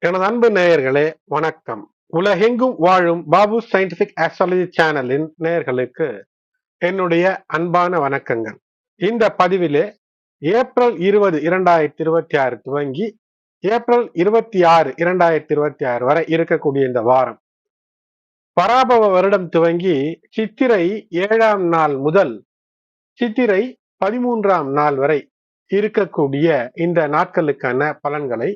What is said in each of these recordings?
எனது அன்பு நேயர்களே, வணக்கம். உலகெங்கும் வாழும் பாபு சயின்டிபிக் ஆஸ்ட்ராலஜி சேனலின் நேயர்களுக்கு என்னுடைய அன்பான வணக்கங்கள். இந்த பதிவிலே ஏப்ரல் 20, 2026 துவங்கி ஏப்ரல் 26, 2026 வரை இருக்கக்கூடிய இந்த வாரம், பராபவ வருடம் துவங்கி சித்திரை 7ஆம் நாள் முதல் சித்திரை 13ஆம் நாள் வரை இருக்கக்கூடிய இந்த நாட்களுக்கான பலன்களை,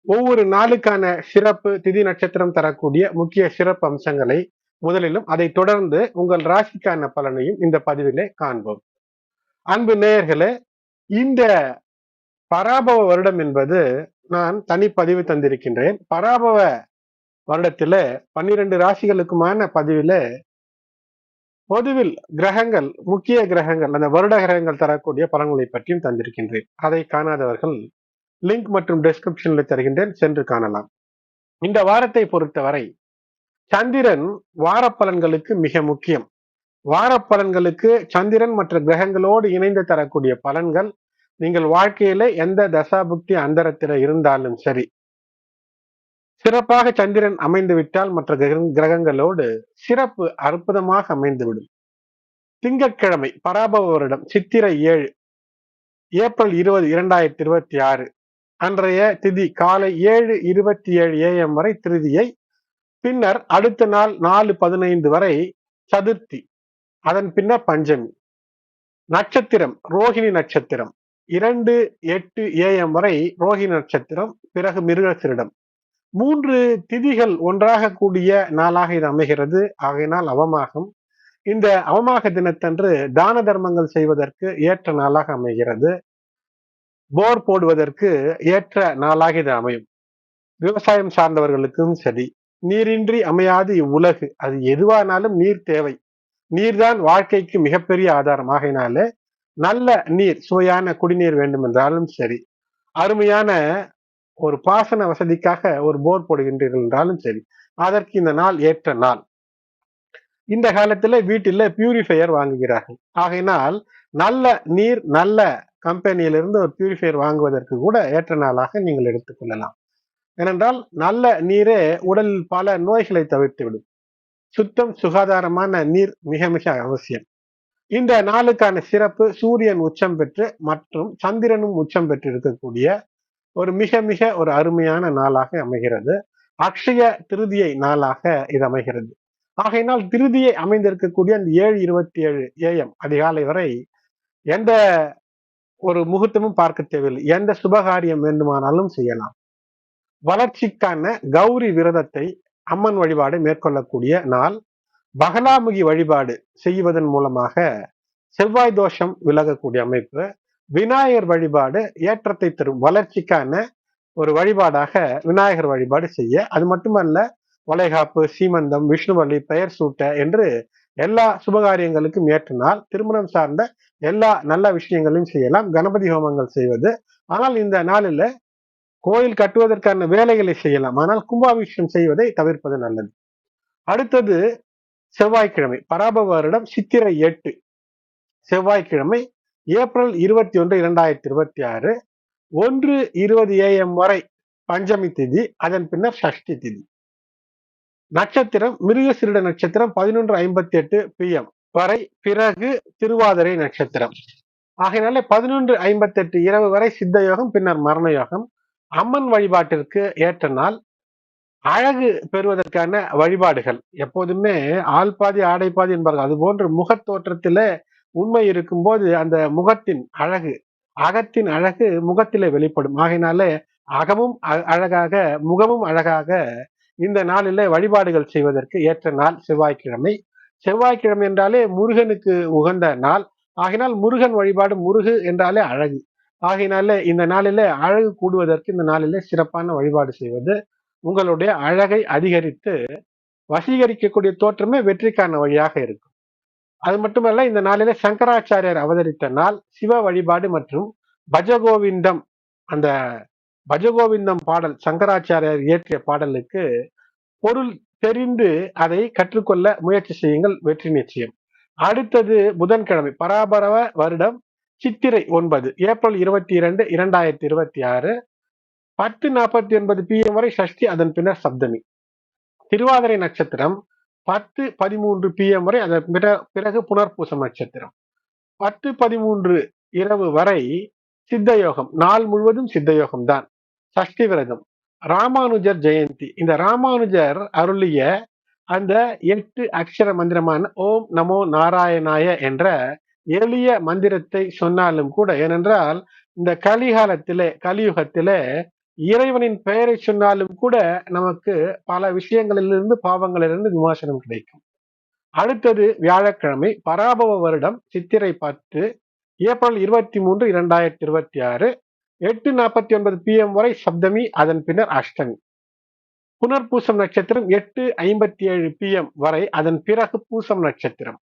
ஒவ்வொரு நாளுக்கான சிறப்பு திதி நட்சத்திரம் தரக்கூடிய முக்கிய சிறப்பு அம்சங்களை முதலிலும், அதை தொடர்ந்து உங்கள் ராசிக்கான பலனையும் இந்த பதிவிலே காண்போம். அன்பு நேயர்களே, இந்த பராபவ வருடம் என்பது நான் தனிப்பதிவு தந்திருக்கின்றேன். பராபவ வருடத்தில 12 ராசிகளுக்குமான பதிவில பொதுவில் கிரகங்கள், முக்கிய கிரகங்கள், அந்த வருட கிரகங்கள் தரக்கூடிய பலன்களை பற்றியும் தந்திருக்கின்றேன். அதை காணாதவர்கள் லிங்க் மற்றும் டிஸ்கிரிப்ஷன்ல தருகின்றேன், சென்று காணலாம். இந்த வாரத்தை பொறுத்தவரை சந்திரன் வார பலன்களுக்கு மிக முக்கியம். வார பலன்களுக்கு சந்திரன் மற்ற கிரகங்களோடு இணைந்து தரக்கூடிய பலன்கள், நீங்கள் வாழ்க்கையில எந்த தசாபுக்தி அந்தரத்தில இருந்தாலும் சரி, சிறப்பாக சந்திரன் அமைந்து விட்டால் மற்ற கிரகங்களோடு சிறப்பு அற்புதமாக அமைந்துவிடும். திங்கட்கிழமை பராபவ வருடம் சித்திரை 7, ஏப்ரல் 20, 2026 அன்றைய திதி காலை 7:27 AM வரை திருதியை, பின்னர் அடுத்த நாள் 4:15 வரை சதுர்த்தி, அதன் பின்னர் பஞ்சமி. நட்சத்திரம் ரோஹிணி நட்சத்திரம், 2:08 AM வரை ரோஹிணி நட்சத்திரம், பிறகு மிருகசீரிடம். 3 திதிகள் ஒன்றாக கூடிய நாளாக இது அமைகிறது. ஆகையினால் அவமாகம். இந்த அவமாக தினத்தன்று தான தர்மங்கள் செய்வதற்கு ஏற்ற நாளாக அமைகிறது. போர் போடுவதற்கு ஏற்ற நாளாக இது அமையும். விவசாயம் சார்ந்தவர்களுக்கும் சரி, நீரின்றி அமையாது இவ்வுலகு. அது எதுவானாலும் நீர் தேவை. நீர்தான் வாழ்க்கைக்கு மிகப்பெரிய ஆதாரம். ஆகையினாலே நல்ல நீர், சுவையான குடிநீர் வேண்டும் என்றாலும் சரி, அருமையான ஒரு பாசன வசதிக்காக ஒரு போர் போடுகின்றீர்கள் என்றாலும் சரி, அதற்கு இந்த நாள் ஏற்ற நாள். இந்த காலத்துல வீட்டில பியூரிஃபையர் வாங்குகிறார்கள். ஆகையினால் நல்ல நீர், நல்ல கம்பெனியிலிருந்து ஒரு பியூரிஃபையர் வாங்குவதற்கு கூட ஏற்ற நாளாக நீங்கள் எடுத்துக்கொள்ளலாம். ஏனென்றால் நல்ல நீரே உடலில் பல நோய்களை தவிர்த்து விடும். சுத்தம், சுகாதாரமான நீர் மிக மிக அவசியம். இந்த நாளுக்கான சிறப்பு, சூரியன் உச்சம் பெற்று மற்றும் சந்திரனும் உச்சம் பெற்று இருக்கக்கூடிய ஒரு மிக மிக ஒரு அருமையான நாளாக அமைகிறது. அக்ஷய திருதியை நாளாக இது அமைகிறது. ஆகையினால் திருதியை அமைந்திருக்கக்கூடிய அந்த 7:27 AM அதிகாலை வரை எந்த ஒரு முகூர்த்தமும் பார்க்க தேவையில்லை. எந்த சுபகாரியம் வேண்டுமானாலும் செய்யலாம். வளர்ச்சிக்கான கௌரி விரதத்தை, அம்மன் வழிபாடு மேற்கொள்ளக்கூடிய நாள். பகலாமுகி வழிபாடு செய்வதன் மூலமாக செவ்வாய் தோஷம் விலகக்கூடிய அமைப்பு. விநாயகர் வழிபாடு ஏற்றத்தை தரும், வளர்ச்சிக்கான ஒரு வழிபாடாக விநாயகர் வழிபாடு செய்ய. அது மட்டுமல்ல, வளைகாப்பு, சீமந்தம், விஷ்ணுவள்ளி, பெயர் சூட்ட என்று எல்லா சுபகாரியங்களுக்கும் ஏற்ற நாள். திருமணம் சார்ந்த எல்லா நல்ல விஷயங்களையும் செய்யலாம். கணபதி ஹோமங்கள் செய்வது. ஆனால் இந்த நாளில் கோயில் கட்டுவதற்கான வேலைகளை செய்யலாம். ஆனால் கும்பாபிஷேகம் செய்வதை தவிர்ப்பது நல்லது. அடுத்தது செவ்வாய்க்கிழமை பராபவ வருடம் சித்திரை 8 செவ்வாய்க்கிழமை, ஏப்ரல் 21, 2026 1:20 AM வரை பஞ்சமி திதி, அதன் பின்னர் சஷ்டி திதி. நட்சத்திரம் மிருகசீரிட நட்சத்திரம் 11:58 PM வரை, பிறகு திருவாதிரை நட்சத்திரம். ஆகையினாலே 11:58 இரவு வரை சித்த யோகம், பின்னர் மரண யோகம். அம்மன் வழிபாட்டிற்கு ஏற்ற நாள். அழகு பெறுவதற்கான வழிபாடுகள். எப்போதுமே ஆள் பாதி ஆடை பாதி என்பார்கள். அது போன்று முகத் தோற்றத்தில உண்மை இருக்கும்போது அந்த முகத்தின் அழகு, அகத்தின் அழகு முகத்திலே வெளிப்படும். ஆகையினாலே அகமும் அழகாக, முகமும் அழகாக இந்த நாளிலே வழிபாடுகள் செய்வதற்கு ஏற்ற நாள் செவ்வாய்க்கிழமை. செவ்வாய்க்கிழமை என்றாலே முருகனுக்கு உகந்த நாள். ஆகையினால் முருகன் வழிபாடு, முருகு என்றாலே அழகு. ஆகையினாலே இந்த நாளிலே அழகு கூடுவதற்கு இந்த நாளிலே சிறப்பான வழிபாடு செய்வது உங்களுடைய அழகை அதிகரித்து வசீகரிக்கக்கூடிய தோற்றமே வெற்றிக்கான வழியாக இருக்கும். அது மட்டுமல்ல, இந்த நாளிலே சங்கராச்சாரியார் அவதரித்த நாள். சிவ வழிபாடு மற்றும் பஜகோவிந்தம், அந்த பஜகோவிந்தம் பாடல், சங்கராச்சாரியார் இயற்றிய பாடலுக்கு பொருள் தெரிந்து அதை கற்றுக்கொள்ள முயற்சி செய்யுங்கள், வெற்றி நிச்சயம். அடுத்தது புதன்கிழமை பராபரவ வருடம் சித்திரை 9, ஏப்ரல் 22, 2026 10:49 PM வரை சஷ்டி, அதன் பின்னர் சப்தமி. திருவாதிரை நட்சத்திரம் 10:13 PM வரை, அதன் பிறகு புனர்பூசம் நட்சத்திரம். 10:13 இரவு வரை சித்த யோகம், நாள் முழுவதும் சித்த யோகம் தான். சஷ்டி விரதம். ராமானுஜர் ஜெயந்தி. இந்த ராமானுஜர் அருளிய அந்த 8 அக்ஷர மந்திரமான ஓம் நமோ நாராயணாய என்ற எளிய மந்திரத்தை சொன்னாலும் கூட, ஏனென்றால் இந்த கலியுகத்திலே இறைவனின் பெயரை சொன்னாலும் கூட நமக்கு பல விஷயங்களிலிருந்து, பாவங்களிலிருந்து விமோசனம் கிடைக்கும். அடுத்தது வியாழக்கிழமை, பராபவ வருடம் சித்திரை 10, ஏப்ரல் 23, 2026, 8:49 PM வரை சப்தமி, அதன் பின்னர் அஷ்டமி. புனர்பூசம் நட்சத்திரம் 8:57 PM வரை, அதன் பிறகு பூசம் நட்சத்திரம்.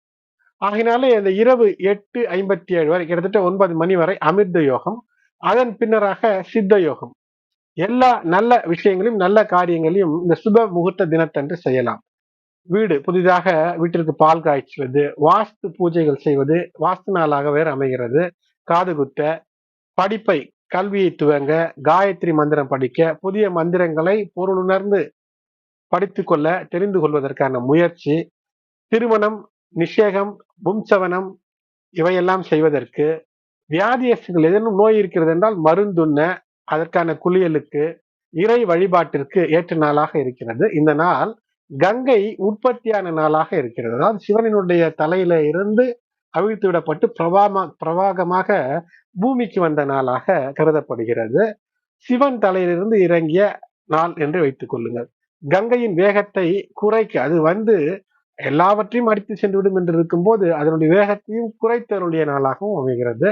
ஆகினாலே இந்த இரவு 8:57 வரை, கிட்டத்தட்ட 9 மணி வரை அமிர்த யோகம், அதன் பின்னராக சித்த யோகம். எல்லா நல்ல விஷயங்களையும், நல்ல காரியங்களையும் இந்த சுப முகூர்த்த தினத்தன்று செய்யலாம். புதிதாக வீட்டிற்கு பால் காய்ச்சுவது, வாஸ்து பூஜைகள் செய்வது, வாஸ்து நாளாக வேறு அமைகிறது. காது குத்த, படிப்பை, கல்வியை துவங்க, காயத்ரி மந்திரம் படிக்க, புதிய மந்திரங்களை பொருளுணர்ந்து படித்துக் கொள்ள, தெரிந்து கொள்வதற்கான முயற்சி, திருமணம், நிஷேகம், பும்சவனம் இவையெல்லாம் செய்வதற்கு, வியாதியஸ்கள் ஏதேனும் நோய் இருக்கிறது என்றால் மருந்துண்ண, அதற்கான குளியலுக்கு, இறை வழிபாட்டிற்கு ஏற்ற நாளாக இருக்கிறது. இந்த நாள் கங்கை உற்பத்தியான நாளாக இருக்கிறது. அதாவது சிவனினுடைய தலையில இருந்து அவிழ்த்து விடப்பட்டு பிரவாகமாக பூமிக்கு வந்த நாளாக கருதப்படுகிறது. சிவன் தலையிலிருந்து இறங்கிய நாள் என்று வைத்துக் கொள்ளுங்கள். கங்கையின் வேகத்தை குறைக்க, அது எல்லாவற்றையும் அடித்து சென்றுவிடும் என்று இருக்கும் போது அதனுடைய வேகத்தையும் குறைத்தருடைய நாளாகவும் அமைகிறது.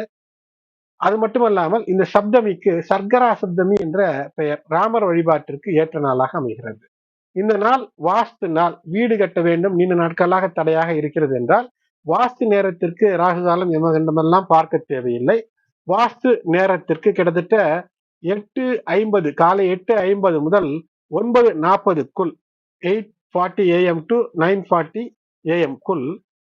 அது மட்டுமல்லாமல் இந்த சப்தமிக்கு சர்க்கரா சப்தமி என்ற பெயர். ராமர் வழிபாட்டிற்கு ஏற்ற நாளாக அமைகிறது. இந்த நாள் வாஸ்து நாள். வீடு கட்ட வேண்டும், நீண்ட நாட்களாக தடையாக இருக்கிறது என்றால் வாஸ்து நேரத்திற்கு ராகு காலம் எமகண்டமெல்லாம் பார்க்க தேவையில்லை. வாஸ்து நேரத்திற்கு கிட்டத்தட்ட 8:50, காலை 8:50 முதல் 9:40க்குள், 8:40 AM to 9:40 AM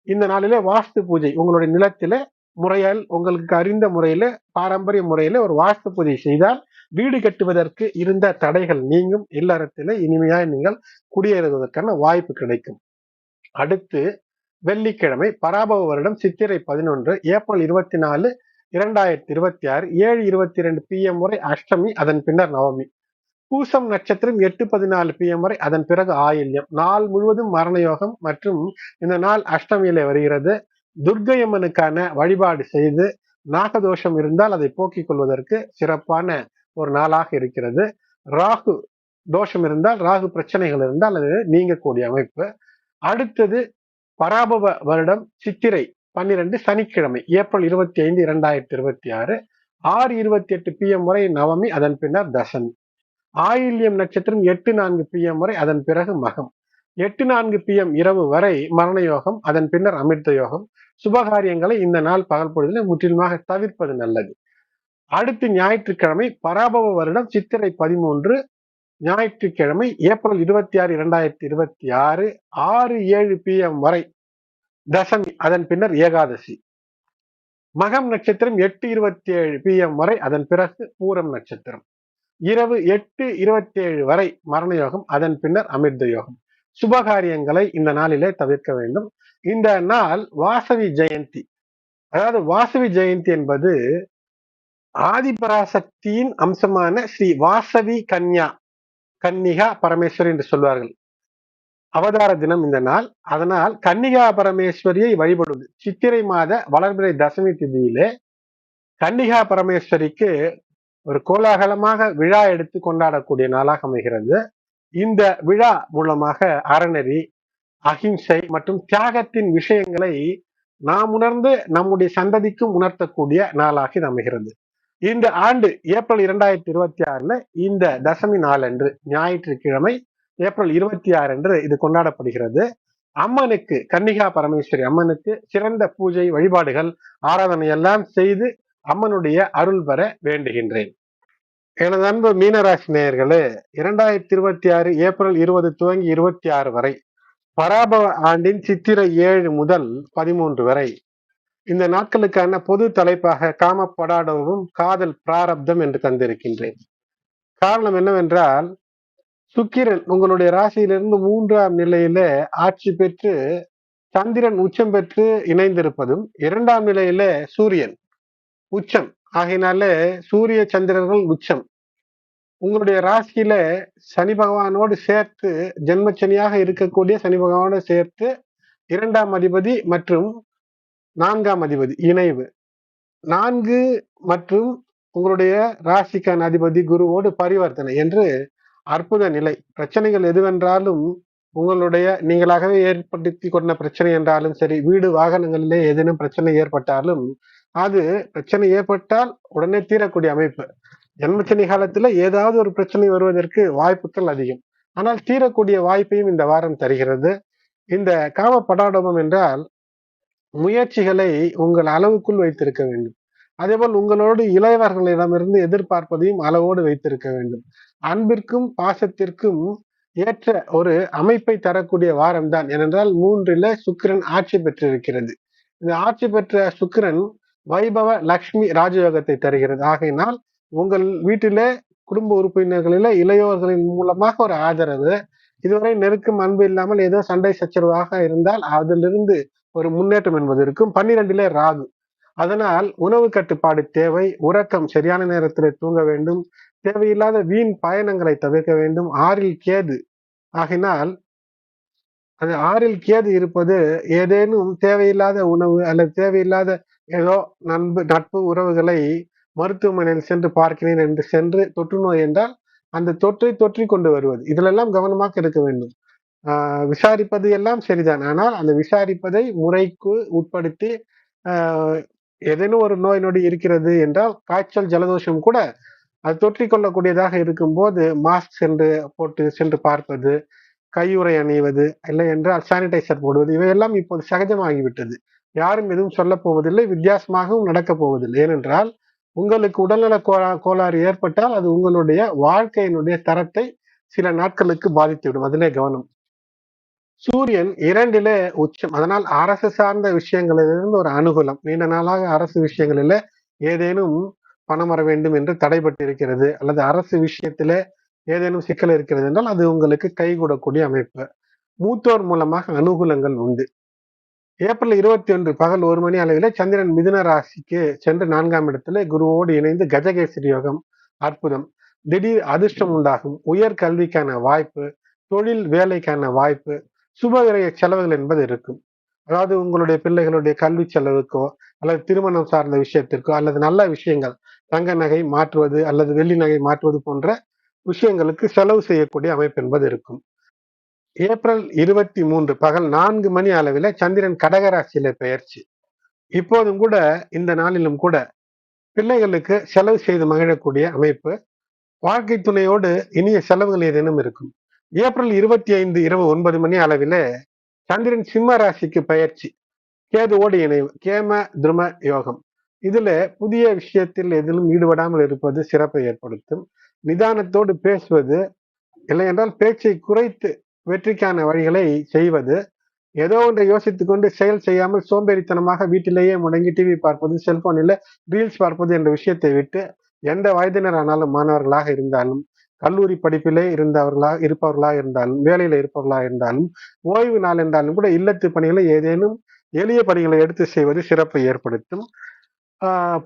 இந்த நாளிலே வாஸ்து பூஜை உங்களுடைய நிலத்திலே முறையால், உங்களுக்கு அறிந்த முறையில, பாரம்பரிய முறையில ஒரு வாஸ்து பூஜை செய்தால் வீடு கட்டுவதற்கு இருந்த தடைகள் நீங்கும். இல்லறத்திலே இனிமையாய் நீங்கள் குடியேறுவதற்கான வாய்ப்பு கிடைக்கும். அடுத்து வெள்ளிக்கிழமை, பராபவ வருடம் சித்திரை 11, ஏப்ரல் 24, 2026, 7:22 PM வரை அஷ்டமி, அதன் பின்னர் நவமி. பூசம் நட்சத்திரம் 8:14 PM வரை, அதன் பிறகு ஆயில்யம். நாள் முழுவதும் மரண யோகம் மற்றும் இந்த நாள் அஷ்டமியிலே வருகிறது. துர்க்கையம்மனுக்கான வழிபாடு செய்து, நாகதோஷம் இருந்தால் அதை போக்கிக் கொள்வதற்கு சிறப்பான ஒரு நாளாக இருக்கிறது. ராகு தோஷம் இருந்தால், ராகு பிரச்சனைகள் இருந்தால் அது நீங்கக்கூடிய அமைப்பு. அடுத்தது பராபவ வருடம் சித்திரை 12, சனிக்கிழமை, ஏப்ரல் 25, 2026, 6:28 PM வரை நவமி, அதன் பின்னர் தசமி. ஆயில்யம் நட்சத்திரம் 8:04 PM வரை, அதன் பிறகு மகம். 8:04 PM இரவு வரை மரண யோகம், அதன் பின்னர் அமிர்த யோகம். சுபகாரியங்களை இந்த நாள் பகல் பொழுதில் முற்றிலுமாக தவிர்ப்பது நல்லது. அடுத்து ஞாயிற்றுக்கிழமை, பராபவ வருடம் சித்திரை 13, ஞாயிற்றுக்கிழமை, ஏப்ரல் 26, 2026, 6:07 PM வரை தசமி, அதன் பின்னர் ஏகாதசி. மகம் நட்சத்திரம் 8:27 PM வரை, அதன் பிறகு பூரம் நட்சத்திரம். இரவு 8:27 வரை மரண யோகம், அதன் பின்னர் அமிர்த யோகம். சுபகாரியங்களை இந்த நாளிலே தவிர்க்க வேண்டும். இந்த நாள் வாசவி ஜெயந்தி. அதாவது வாசவி ஜெயந்தி என்பது ஆதிபராசக்தியின் அம்சமான ஸ்ரீ வாசவி கன்னிகா பரமேஸ்வரி என்று சொல்வார்கள். அவதார தினம் இந்த நாள். அதனால் கன்னிகா பரமேஸ்வரியை வழிபடுவது. சித்திரை மாத வளர்பிறை தசமி திதியிலே கன்னிகா பரமேஸ்வரிக்கு ஒரு கோலாகலமாக விழா எடுத்து கொண்டாடக்கூடிய நாளாக அமைகிறது. இந்த விழா மூலமாக அறநெறி, அகிம்சை மற்றும் தியாகத்தின் விஷயங்களை நாம் உணர்ந்து நம்முடைய சந்ததிக்கும் உணர்த்தக்கூடிய நாளாக இது அமைகிறது. இந்த ஆண்டு ஏப்ரல் 2026 இந்த தசமி நாளன்று, ஞாயிற்றுக்கிழமை, ஏப்ரல் 26 அன்று இது கொண்டாடப்படுகிறது. அம்மனுக்கு, கன்னிகா பரமேஸ்வரி அம்மனுக்கு சிறந்த பூஜை, வழிபாடுகள், ஆராதனை எல்லாம் செய்து அம்மனுடைய அருள் பெற வேண்டுகின்றேன். எனது அன்பு மீனராசி நேயர்களே, 2026 ஏப்ரல் 20 துவங்கி 26 வரை, பராபவ ஆண்டின் சித்திரை 7 முதல் 13 வரை இந்த நாட்களுக்கான பொது தலைப்பாக காமப்படாடவும் காதல் பிராரப்தம் என்று தந்திருக்கின்றேன். காரணம் என்னவென்றால், சுக்கிரன் உங்களுடைய ராசியிலிருந்து 3ஆம் நிலையில ஆட்சி பெற்று சந்திரன் உச்சம் பெற்று இணைந்திருப்பதும், 2ஆம் நிலையில சூரியன் உச்சம் ஆகையினாலே சூரிய சந்திரர்கள் உச்சம் உங்களுடைய ராசியில சனி பகவானோடு சேர்த்து ஜென்மச்சனியாக இருக்கக்கூடிய சனி பகவானோடு சேர்த்து 2ஆம் அதிபதி மற்றும் 4ஆம் அதிபதி இணைவு 4 மற்றும் உங்களுடைய ராசிக்கான அதிபதி குருவோடு பரிவர்த்தனை என்று அற்புத நிலை. பிரச்சனைகள் எதுவென்றாலும் உங்களுடைய நீங்களாகவே ஏற்படுத்தி கொண்ட பிரச்சனை என்றாலும் சரி, வீடு வாகனங்களிலே ஏதேனும் பிரச்சனை ஏற்பட்டாலும் அது பிரச்சனை ஏற்பட்டால் உடனே தீரக்கூடிய அமைப்பு. ஜென்மச்சனி காலத்துல ஏதாவது ஒரு பிரச்சனை வருவதற்கு வாய்ப்புகள் அதிகம். ஆனால் தீரக்கூடிய வாய்ப்பையும் இந்த வாரம் தருகிறது. இந்த காம படாடோபம் என்றால் முயற்சிகளை உங்கள் அளவுக்குள் வைத்திருக்க வேண்டும். அதேபோல் உங்களோடு இளையவர்களிடமிருந்து எதிர்பார்ப்பதையும் அளவோடு வைத்திருக்க வேண்டும். அன்பிற்கும் பாசத்திற்கும் ஏற்ற ஒரு அமைப்பை தரக்கூடிய வாரம் தான். ஏனென்றால் 3ல சுக்கிரன் ஆட்சி பெற்றிருக்கிறது. இந்த ஆட்சி பெற்ற சுக்கிரன் வைபவ லக்ஷ்மி ராஜயோகத்தை தருகிறது. ஆகையினால் உங்கள் வீட்டிலே குடும்ப உறுப்பினர்களில இளையோர்களின் மூலமாக ஒரு ஆதரவு, இதுவரை நெருக்கம் அன்பு இல்லாமல் ஏதோ சண்டை சச்சரவாக இருந்தால் அதிலிருந்து ஒரு முன்னேற்றம் என்பது இருக்கும். 12லே ராகு. அதனால் உணவு கட்டுப்பாடு தேவை. உறக்கம் சரியான நேரத்தில் தூங்க வேண்டும். தேவையில்லாத வீண் பயணங்களை தவிர்க்க வேண்டும். 6ல் கேது ஆகினால் அது 6ல் கேது இருப்பது ஏதேனும் தேவையில்லாத உணவு அல்லது தேவையில்லாத ஏதோ நட்பு உறவுகளை மருத்துவமனையில் சென்று பார்க்கிறேன் என்று சென்று தொற்று நோய் என்றால் அந்த தொற்றை தொற்றிக் கொண்டு வருவது. இதிலெல்லாம் கவனமாக இருக்க வேண்டும். விசாரிப்பது எல்லாம் சரிதான். ஆனால் அந்த விசாரிப்பதை முறைக்கு உட்படுத்தி ஏதேனும் ஒரு நோய் நொடி இருக்கிறது என்றால் காய்ச்சல் ஜலதோஷம் கூட அது தொற்றிக் கொள்ளக்கூடியதாக இருக்கும் போது மாஸ்க் சென்று பார்ப்பது, கையுறை அணிவது, இல்லை என்றால் சானிடைசர் போடுவது, இவையெல்லாம் இப்போது சகஜமாகிவிட்டது. யாரும் எதுவும் சொல்ல போவதில்லை, வித்தியாசமாகவும் நடக்கப் போவதில்லை. ஏனென்றால் உங்களுக்கு உடல்நல கோளாறு ஏற்பட்டால் அது உங்களுடைய வாழ்க்கையினுடைய தரத்தை சில நாட்களுக்கு பாதித்துவிடும். அதிலே கவனம். சூரியன் 2லே உச்சம். அதனால் அரசு சார்ந்த விஷயங்களிலிருந்து ஒரு அனுகூலம். நீண்ட நாளாக அரசு விஷயங்களில ஏதேனும் பணம் வர வேண்டும் என்று தடைபட்டு இருக்கிறது, அல்லது அரசு விஷயத்திலே ஏதேனும் சிக்கல் இருக்கிறது என்றால் அது உங்களுக்கு கைகூடக்கூடிய அமைப்பு. மூத்தோர் மூலமாக அனுகூலங்கள் உண்டு. ஏப்ரல் 21 பகல் 1 மணி அளவிலே சந்திரன் மிதுன ராசிக்கு சென்று 4ஆம் இடத்திலே குருவோடு இணைந்து கஜகேசரி யோகம் அற்புதம். திடீர் அதிர்ஷ்டம் உண்டாகும். உயர் கல்விக்கான வாய்ப்பு, தொழில் வேலைக்கான வாய்ப்பு, சுபவிரய செலவுகள் என்பது இருக்கும். அதாவது உங்களுடைய பிள்ளைகளுடைய கல்வி செலவுக்கோ அல்லது திருமணம் சார்ந்த விஷயத்திற்கோ அல்லது நல்ல விஷயங்கள் தங்க நகை மாற்றுவது அல்லது வெள்ளி நகை மாற்றுவது போன்ற விஷயங்களுக்கு செலவு செய்யக்கூடிய அமைப்பு என்பது இருக்கும். ஏப்ரல் 23 பகல் 4 மணி அளவில் சந்திரன் கடகராசியில பெயர்ச்சி. இப்போதும் கூட இந்த நாளிலும் கூட பிள்ளைகளுக்கு செலவு செய்து மகிழக்கூடிய அமைப்பு, வாழ்க்கை துணையோடு இனிய செலவுகள் ஏதேனும் இருக்கும். ஏப்ரல் 25 இரவு 9 மணி அளவில் சந்திரன் சிம்ம ராசிக்கு பெயர்ச்சி, கேதுவோடு இணைவு, கேம துரும யோகம். இதுல புதிய விஷயத்தில் எதிலும் ஈடுபடாமல் இருப்பது சிறப்பை ஏற்படுத்தும். நிதானத்தோடு பேசுவது, இல்லை என்றால் பேச்சை குறைத்து வெற்றிக்கான வழிகளை செய்வது, ஏதோ ஒன்றை யோசித்துக் கொண்டு செயல் செய்யாமல் சோம்பேறித்தனமாக வீட்டிலேயே முடங்கி டிவி பார்ப்பது, செல்போனில் ரீல்ஸ் பார்ப்பது என்ற விஷயத்தை விட்டு எந்த வயதினர் ஆனாலும், மாணவர்களாக இருந்தாலும், கல்லூரி படிப்பிலே இருப்பவர்களாக இருந்தாலும், வேலையில இருப்பவர்களாக இருந்தாலும், ஓய்வு நாள் என்றாலும் கூட இல்லத்து பணிகளை ஏதேனும் எளிய பணிகளை எடுத்து செய்வது சிறப்பை ஏற்படுத்தும்.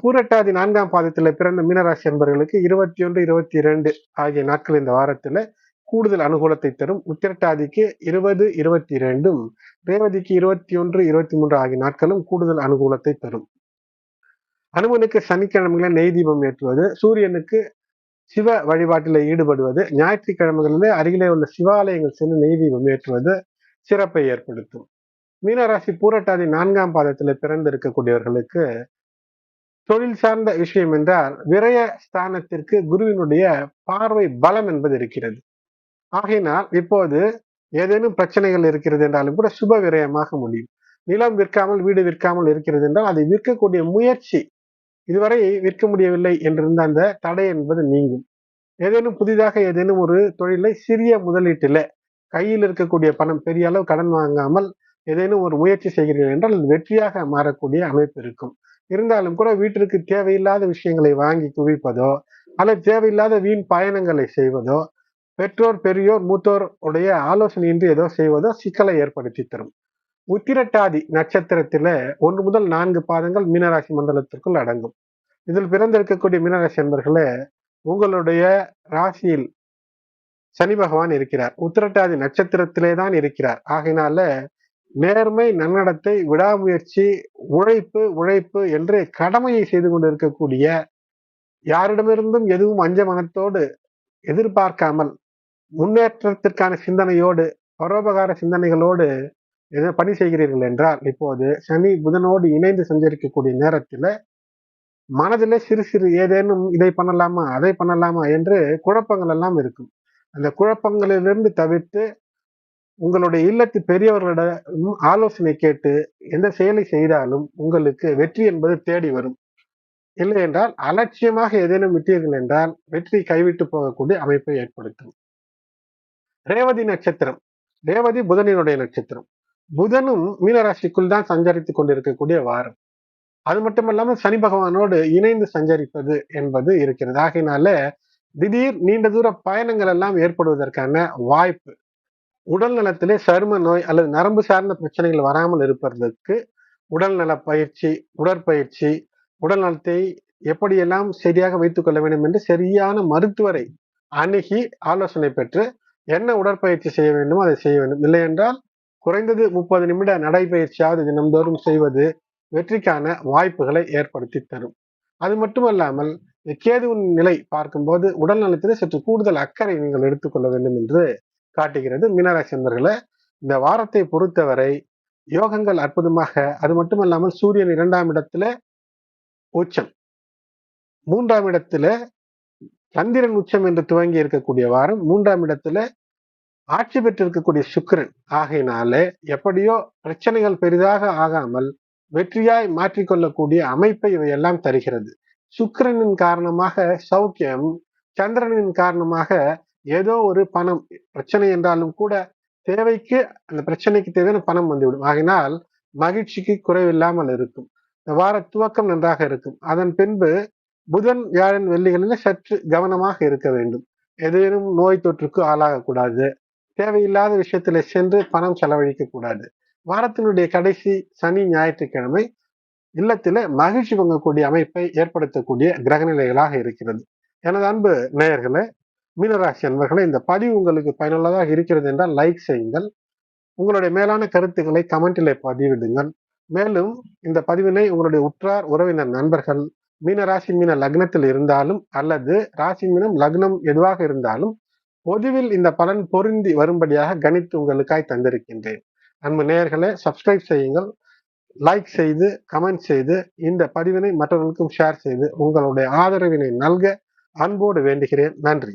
பூரட்டாதி 4ஆம் பாதத்தில் பிறந்த மீனராசி என்பவர்களுக்கு 21, 22 ஆகிய நாட்கள் இந்த வாரத்துல கூடுதல் அனுகூலத்தை தரும். உத்திரட்டாதிக்கு 20, 22ம், ரேவதிக்கு 21, 23 ஆகிய நாட்களும் கூடுதல் அனுகூலத்தை தரும். அனுமனுக்கு சனிக்கிழமைகளில் நெய் தீபம் ஏற்றுவது, சூரியனுக்கு சிவ வழிபாட்டில் ஈடுபடுவது, ஞாயிற்றுக்கிழமைகளில் அருகிலே உள்ள சிவாலயங்கள் சென்று நெய் தீபம் ஏற்றுவது சிறப்பை ஏற்படுத்தும். மீனராசி பூரட்டாதி 4ஆம் பாதத்தில் பிறந்து இருக்கக்கூடியவர்களுக்கு தொழில் சார்ந்த விஷயம் என்றால் விரய ஸ்தானத்திற்கு குருவினுடைய பார்வை பலம் என்பது இருக்கிறது. ஆகையினால் இப்போது ஏதேனும் பிரச்சனைகள் இருக்கிறது என்றாலும் கூட சுப விரயமாக முடியும். நிலம் விற்காமல் வீடு விற்காமல் இருக்கிறது என்றால் அதை விற்கக்கூடிய முயற்சி, இதுவரை விற்க முடியவில்லை என்றிருந்த அந்த தடை என்பது நீங்கும். ஏதேனும் புதிதாக ஏதேனும் ஒரு தொழிலை சிறிய முதலீட்டில கையில் இருக்கக்கூடிய பணம், பெரிய அளவு கடன் வாங்காமல் ஏதேனும் ஒரு முயற்சி செய்கிறீர்கள் என்றால் அது வெற்றியாக மாறக்கூடிய அமைப்பு இருக்கும். இருந்தாலும் கூட வீட்டிற்கு தேவையில்லாத விஷயங்களை வாங்கி குவிப்பதோ அல்லது தேவையில்லாத வீண் பயணங்களை செய்வதோ, பெற்றோர், பெரியோர், மூத்தோர் உடைய ஆலோசனையின்றி ஏதோ செய்வதோ சிக்கலை ஏற்படுத்தி தரும். உத்திரட்டாதி நட்சத்திரத்தில 1 முதல் 4 பாதங்கள் மீனராசி மண்டலத்திற்குள் அடங்கும். இதில் பிறந்திருக்கக்கூடிய மீனராசி என்பர்களே, உங்களுடைய ராசியில் சனி பகவான் இருக்கிறார். உத்திரட்டாதி நட்சத்திரத்திலே தான் இருக்கிறார். ஆகையினால நேர்மை, நன்னடத்தை, விடாமுயற்சி, உழைப்பு, உழைப்பு என்று கடமையை செய்து கொண்டிருக்கக்கூடிய, யாரிடமிருந்தும் எதுவும் அஞ்ச மனத்தோடு எதிர்பார்க்காமல் முன்னேற்றத்திற்கான சிந்தனையோடு, பரோபகார சிந்தனைகளோடு பணி செய்கிறீர்கள் என்றால், இப்போது சனி புதனோடு இணைந்து சஞ்சரிக்கக்கூடிய நேரத்தில மனதிலே சிறு சிறு ஏதேனும் இதை பண்ணலாமா, அதை பண்ணலாமா என்று குழப்பங்கள் எல்லாம் இருக்கும். அந்த குழப்பங்களிலிருந்து தவிர்த்து உங்களுடைய இல்லத்து பெரியவர்களிடம் ஆலோசனை கேட்டு எந்த செயலை செய்தாலும் உங்களுக்கு வெற்றி என்பது தேடி வரும். இல்லை என்றால் அலட்சியமாக ஏதேனும் விட்டீர்கள் என்றால் வெற்றி கைவிட்டு போகக்கூடிய அமைப்பை ஏற்படுத்தும். ரேவதி நட்சத்திரம். ரேவதி புதனினுடைய நட்சத்திரம். புதனும் மீனராசிக்குள் தான் சஞ்சரித்துக் கொண்டிருக்கக்கூடிய வாரம். அது மட்டுமல்லாம சனி பகவானோடு இணைந்து சஞ்சரிப்பது என்பது இருக்கிறது. ஆகையினால திடீர் நீண்ட தூர பயணங்கள் எல்லாம் ஏற்படுவதற்கான வாய்ப்பு, உடல் நலத்திலே சரும நோய் அல்லது நரம்பு சார்ந்த பிரச்சனைகள் வராமல் இருப்பதற்கு உடல் நல பயிற்சி, உடற்பயிற்சி, உடல் நலத்தை எப்படியெல்லாம் சரியாக வைத்துக் கொள்ள வேண்டும் என்று சரியான மருத்துவரை அணுகி ஆலோசனை பெற்று என்ன உடற்பயிற்சி செய்ய வேண்டுமோ அதை செய்ய வேண்டும். இல்லை என்றால் குறைந்தது 30 நிமிட நடைபயிற்சியாவது தினம்தோறும் செய்வது வெற்றிக்கான வாய்ப்புகளை ஏற்படுத்தி தரும். அது மட்டுமல்லாமல் கேதுவின் நிலை பார்க்கும்போது உடல் நலத்திலே சற்று கூடுதல் அக்கறை நீங்கள் எடுத்துக்கொள்ள வேண்டும் என்று காட்டுகிறது. மீனராசி என்பர்களே, இந்த வாரத்தை பொறுத்தவரை யோகங்கள் அற்புதமாக, அது மட்டுமல்லாமல் சூரியன் 2ஆம் இடத்துல உச்சம், 3ஆம் இடத்துல சந்திரன் உச்சம் என்று துவங்கி இருக்கக்கூடிய வாரம், 3ஆம் இடத்துல ஆட்சி பெற்றிருக்கக்கூடிய சுக்கிரன். ஆகையினாலே எப்படியோ பிரச்சனைகள் பெரிதாக ஆகாமல் வெற்றியாய் மாற்றிக்கொள்ளக்கூடிய அமைப்பை இவையெல்லாம் தருகிறது. சுக்கிரனின் காரணமாக சௌக்கியம், சந்திரனின் காரணமாக ஏதோ ஒரு பணம் பிரச்சனை என்றாலும் கூட தேவைக்கு அந்த பிரச்சனைக்கு தேவையான பணம் வந்துவிடும். ஆகினால் மகிழ்ச்சிக்கு குறைவில்லாமல் இருக்கும். இந்த வார துவக்கம் நன்றாக இருக்கும். அதன் பின்பு புதன், வியாழன், வெள்ளிகளில் சற்று கவனமாக இருக்க வேண்டும். ஏதேனும் நோய் தொற்றுக்கு ஆளாகக்கூடாது. தேவையில்லாத விஷயத்துல சென்று பணம் செலவழிக்க கூடாது. வாரத்தினுடைய கடைசி சனி, ஞாயிற்றுக்கிழமை இல்லத்திலே மகிழ்ச்சி பொங்கக்கூடிய அமைப்பை ஏற்படுத்தக்கூடிய கிரகநிலைகளாக இருக்கிறது. எனது அன்பு நேயர்களே, மீனராசி அன்பர்களே, இந்த பதிவு உங்களுக்கு பயனுள்ளதாக இருக்கிறது என்றால் லைக் செய்யுங்கள். உங்களுடைய மேலான கருத்துக்களை கமெண்டிலே பதிவிடுங்கள். மேலும் இந்த பதிவினை உங்களுடைய உற்றார், உறவினர், நண்பர்கள் மீனராசி, மீன லக்னத்தில் இருந்தாலும் அல்லது ராசி, மீனம், லக்னம் எதுவாக இருந்தாலும் பொதுவில் இந்த பலன் பொருந்தி வரும்படியாக கணித்து உங்களுக்காய் தந்திருக்கின்றேன். அன்பு நேயர்களே, சப்ஸ்கிரைப் செய்யுங்கள், லைக் செய்து, கமெண்ட் செய்து, இந்த பதிவினை மற்றவர்களுக்கும் ஷேர் செய்து உங்களுடைய ஆதரவினை நல்க அன்போடு வேண்டுகிறேன். நன்றி.